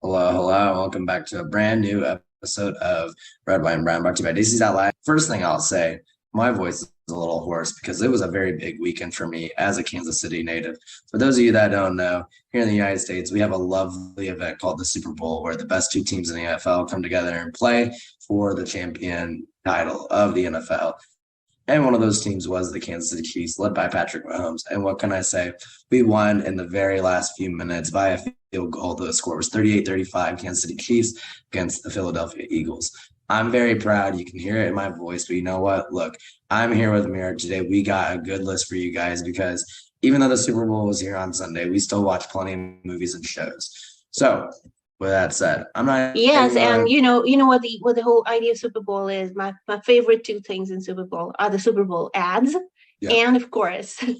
Hello, hello. Welcome back to a brand new episode of Red, White, and Brown, brought to you by DC's Outline. First thing I'll say, my voice is a little hoarse because it was a very big weekend for me as a Kansas City native. For those of you that don't know, here in the United States, we have a lovely event called the Super Bowl where the best two teams in the NFL come together and play for the champion title of the NFL. And one of those teams was the Kansas City Chiefs, led by Patrick Mahomes. And what can I say? We won in the very last few minutes by a field goal. The score was 38-35, Kansas City Chiefs against the Philadelphia Eagles. I'm very proud. You can hear it in my voice, but you know what? Look, I'm here with Mirror today. We got a good list for you guys because even though the Super Bowl was here on Sunday, we still watch plenty of movies and shows. So, with that said, I'm not Yes, even and going you know what the whole idea of Super Bowl is. My favorite two things in Super Bowl are the Super Bowl ads, to. and of course, the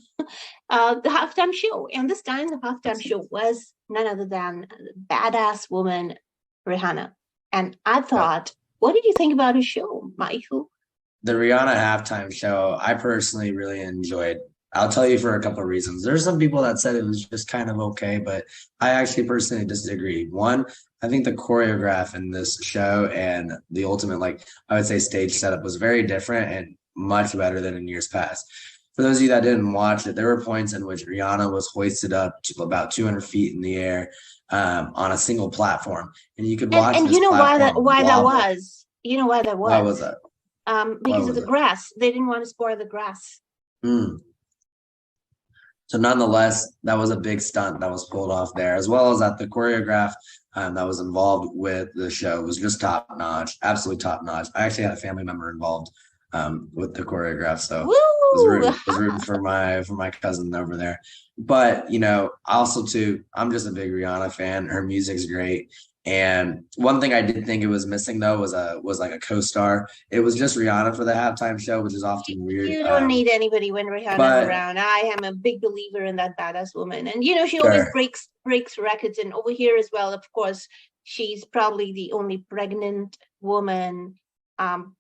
halftime show. And this time, the halftime show was none other than badass woman Rihanna. And I Yeah. thought, what did you think about her show, Michael? The Rihanna halftime show, I personally really enjoyed. I'll tell you for a couple of reasons. There's some people that said it was just kind of okay, but I actually personally disagree. One, I think the choreograph in this show and the ultimate, like I would say, stage setup was very different and much better than in years past. For those of you that didn't watch it, there were points in which Rihanna was hoisted up to about 200 feet in the air on a single platform, and you could watch And this you know platform why that wobble. was? You know why that Why was? was that? Why Because of was the it? grass. They didn't want to spoil the grass. Hmm. So nonetheless, that was a big stunt that was pulled off there, as well as that the choreograph that was involved with the show was just top notch, absolutely top notch. I actually had a family member involved with the choreograph, so Woo! was rooting for my cousin over there. But also too, I'm just a big Rihanna fan. Her music's great. And one thing I did think it was missing though was like a co-star. It was just Rihanna for the halftime show, which is often weird. You don't need anybody when Rihanna's But around. I am a big believer in that badass woman. And she always sure, breaks records. And over here as well, of course, she's probably the only pregnant woman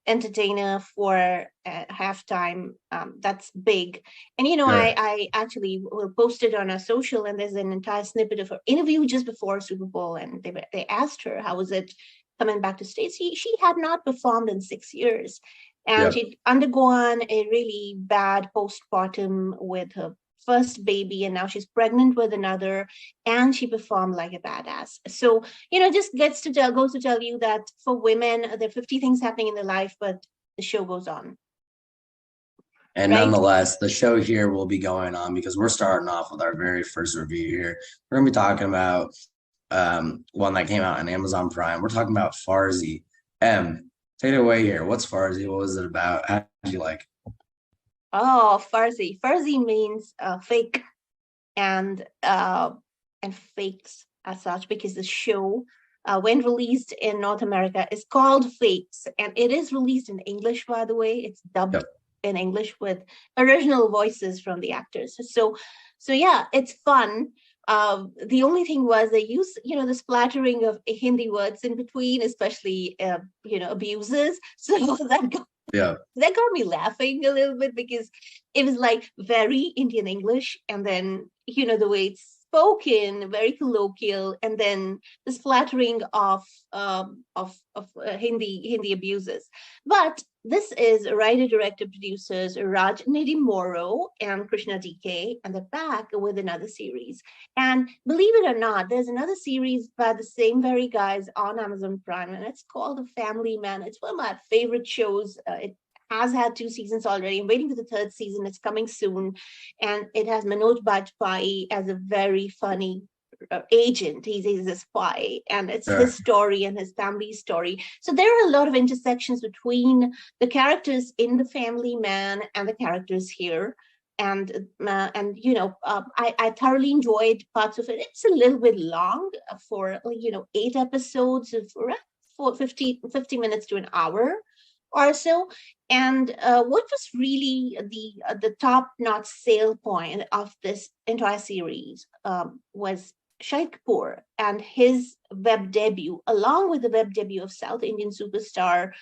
entertainer for halftime. That's big. And sure. I actually will post it on our social, and there's an entire snippet of her interview just before Super Bowl, and they asked her how was it coming back to States. She had not performed in 6 years, and Yep. she'd undergone a really bad postpartum with her first baby, and now she's pregnant with another, and she performed like a badass. So just goes to tell you that for women there are 50 things happening in their life, but the show goes on, And right? nonetheless, the show here will be going on because we're starting off with our very first review here. We're gonna be talking about one that came out on Amazon Prime. We're talking about Farzi. Take it away here. What's Farzi? What was it about? How did you like? Oh, Farzi means fake, and fakes as such, because the show, when released in North America, is called Fakes, and it is released in English. By the way, it's dubbed Yep. in English with original voices from the actors. So yeah, it's fun. The only thing was they use the splattering of Hindi words in between, especially abuses. So Yeah. that got me laughing a little bit, because it was like very Indian English, and then the way it's spoken, very colloquial, and then the splattering of Hindi abuses. But this is writer, director, producers Raj Nidhi Moro and Krishna DK, and they're back with another series. And believe it or not, there's another series by the same very guys on Amazon Prime, and it's called The Family Man. It's one of my favorite shows. It has had 2 seasons already. I'm waiting for the third season. It's coming soon. And it has Manoj Bajpayee as a very funny agent. He's a spy, and it's his Sure. story and his family's story. So there are a lot of intersections between the characters in The Family Man and the characters here. I thoroughly enjoyed parts of it. It's a little bit long for 8 episodes of for 50 minutes to an hour or so. And what was really the top notch sale point of this entire series was Shahid Kapoor and his web debut, along with the web debut of South Indian superstar.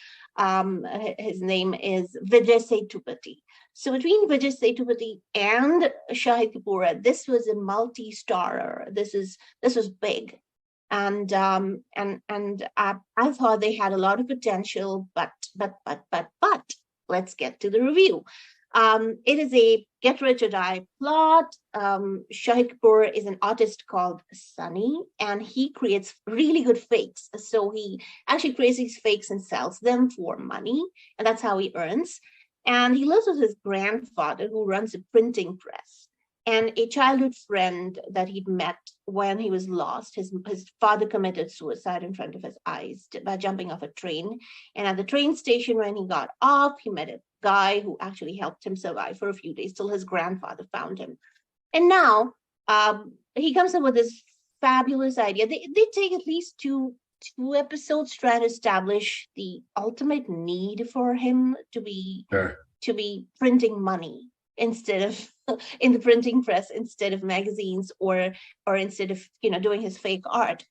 His name is Vijay Sethupathi. So between Vijay Sethupathi and Shahid Kapoor, this was a multi-starrer. This was big. I thought they had a lot of potential, but let's get to the review. It is a get rich or die plot. Shahid Kapoor is an artist called Sunny, and he creates really good fakes. So he actually creates these fakes and sells them for money, and that's how he earns. And he lives with his grandfather, who runs a printing press, and a childhood friend that he'd met when he was lost. His father committed suicide in front of his eyes by jumping off a train. And at the train station, when he got off, he met a guy who actually helped him survive for a few days till his grandfather found him. And now he comes up with this fabulous idea. They take at least two episodes trying to establish the ultimate need for him to be printing money instead of in the printing press, instead of magazines, or instead of doing his fake art.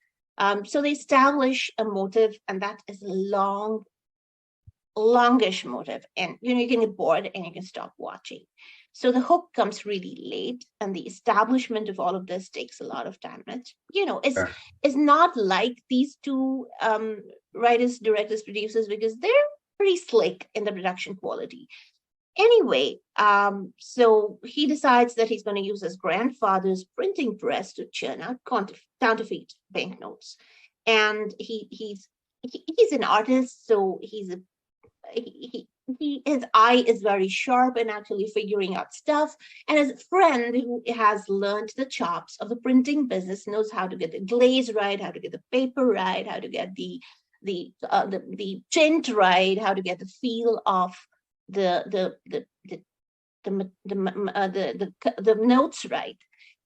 So they establish a motive, and that is a longish motive, and you can get bored and you can stop watching. So the hook comes really late, and the establishment of all of this takes a lot of time. It's not like these two writers, directors, producers, because they're pretty slick in the production quality. Anyway, so he decides that he's going to use his grandfather's printing press to churn out counterfeit banknotes. And he's an artist, so his eye is very sharp in actually figuring out stuff. And his friend, who has learned the chops of the printing business, knows how to get the glaze right, how to get the paper right, how to get the tint right, how to get the feel of the notes right.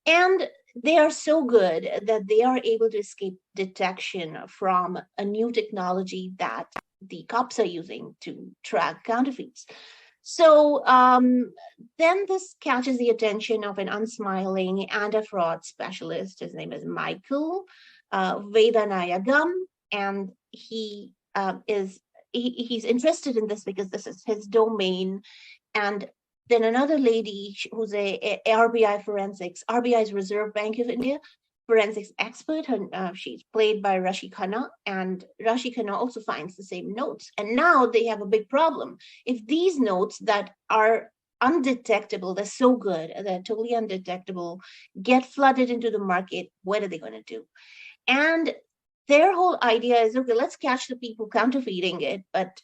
And they are so good that they are able to escape detection from a new technology that the cops are using to track counterfeits. So then this catches the attention of an unsmiling and a fraud specialist. His name is Michael Vedanayagam, and he's interested in this because this is his domain. And then another lady who's a RBI forensics, RBI's Reserve Bank of India forensics expert. She's played by Raashii Khanna, and Raashii Khanna also finds the same notes. And now they have a big problem. If these notes that are undetectable, they're so good, they're totally undetectable, get flooded into the market, what are they going to do? And their whole idea is, okay, let's catch the people counterfeiting it. But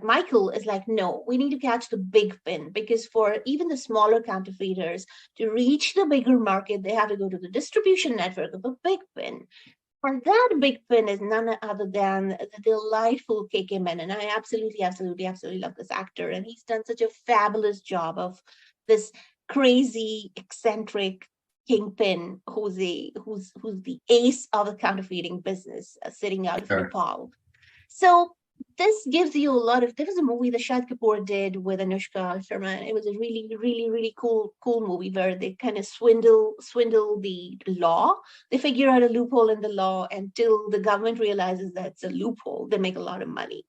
Michael is like, no, we need to catch the big pin, because for even the smaller counterfeiters to reach the bigger market, they have to go to the distribution network of a big pin. And that big pin is none other than the delightful Kay Kay Menon. I absolutely love this actor. And he's done such a fabulous job of this crazy, eccentric kingpin who's the ace of the counterfeiting business, sitting out of Nepal. So this gives you a lot of. There was a movie that Shahid Kapoor did with Anushka Sharma, and it was a really, really, really cool movie where they kind of swindle the law. They figure out a loophole in the law, until the government realizes that it's a loophole, they make a lot of money.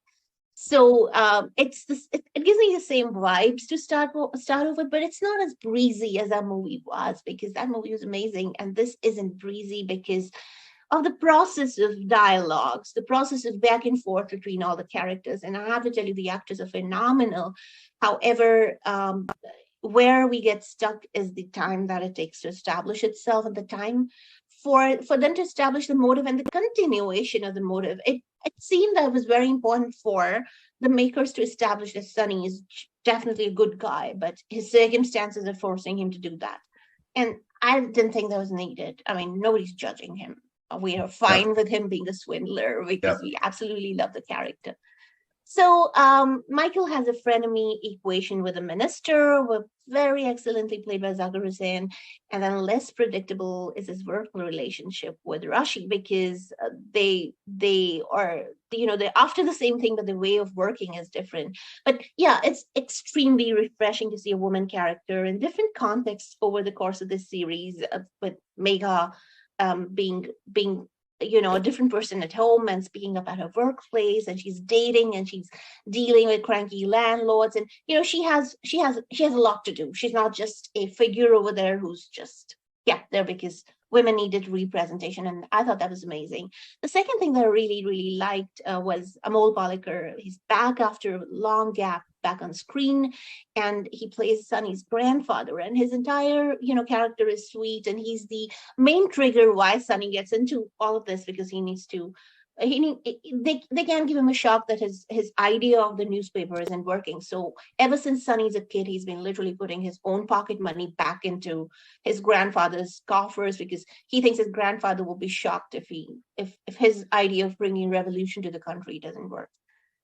So it gives me the same vibes to start off with, but it's not as breezy as that movie was, because that movie was amazing, and this isn't breezy because of the process of dialogues, the process of back and forth between all the characters. And I have to tell you, the actors are phenomenal. However, where we get stuck is the time that it takes to establish itself, and the time for them to establish the motive and the continuation of the motive. It seemed that it was very important for the makers to establish that Sunny is definitely a good guy, but his circumstances are forcing him to do that. And I didn't think that was needed. I mean, nobody's judging him. We are fine with him being a swindler, because we absolutely love the character. So Michael has a frenemy equation with a minister, very excellently played by Zakir Hussain, and then less predictable is his work relationship with Raashii, because they are, they're after the same thing, but the way of working is different. But yeah, it's extremely refreshing to see a woman character in different contexts over the course of this series, with Megha being a different person at home and speaking up at her workplace, and she's dating and she's dealing with cranky landlords, and, she has a lot to do. She's not just a figure over there who's just yeah, there because women needed representation, and I thought that was amazing. The second thing that I really, really liked was Amol Palekar. He's back after a long gap, back on screen, and he plays Sunny's grandfather, and his entire, character is sweet, and he's the main trigger why Sunny gets into all of this, because he needs to they can't give him a shock that his idea of the newspaper isn't working. So ever since Sunny's a kid, he's been literally putting his own pocket money back into his grandfather's coffers, because he thinks his grandfather will be shocked if his idea of bringing revolution to the country doesn't work.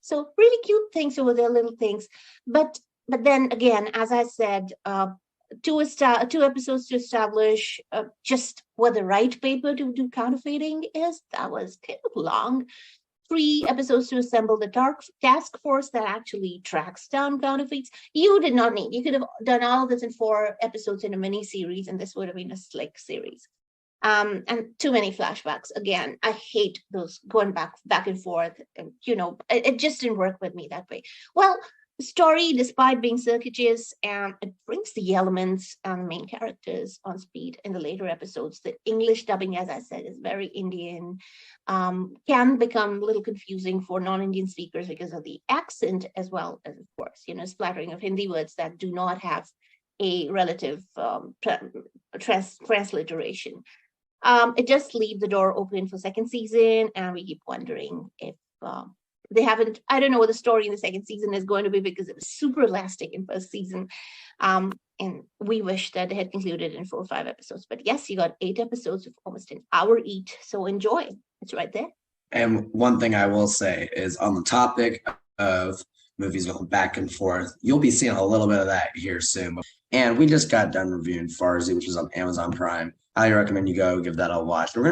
So really cute things over there, little things. But then again, as I said, two episodes to establish just what the right paper to do counterfeiting is. That was kind of long. 3 episodes to assemble the task force that actually tracks down counterfeits. You did not need. You could have done all of this in 4 episodes in a mini series, and this would have been a slick series. And too many flashbacks. Again, I hate those going back and forth. And, it just didn't work with me that way. Well, the story, despite being circuitous, and it brings the elements and main characters on speed in the later episodes. The English dubbing, as I said, is very Indian, can become a little confusing for non-Indian speakers because of the accent, as well as, of course, splattering of Hindi words that do not have a relative transliteration. It just leaves the door open for second season, and we keep wondering if they haven't. I don't know what the story in the second season is going to be, because it was super elastic in first season, and we wish that they had concluded in 4 or 5 episodes. But yes, you got 8 episodes of almost an hour each, so enjoy. It's right there. And one thing I will say is, on the topic of movies going back and forth, you'll be seeing a little bit of that here soon. And we just got done reviewing Farzi, which is on Amazon Prime. I highly recommend you go give that a watch. We're going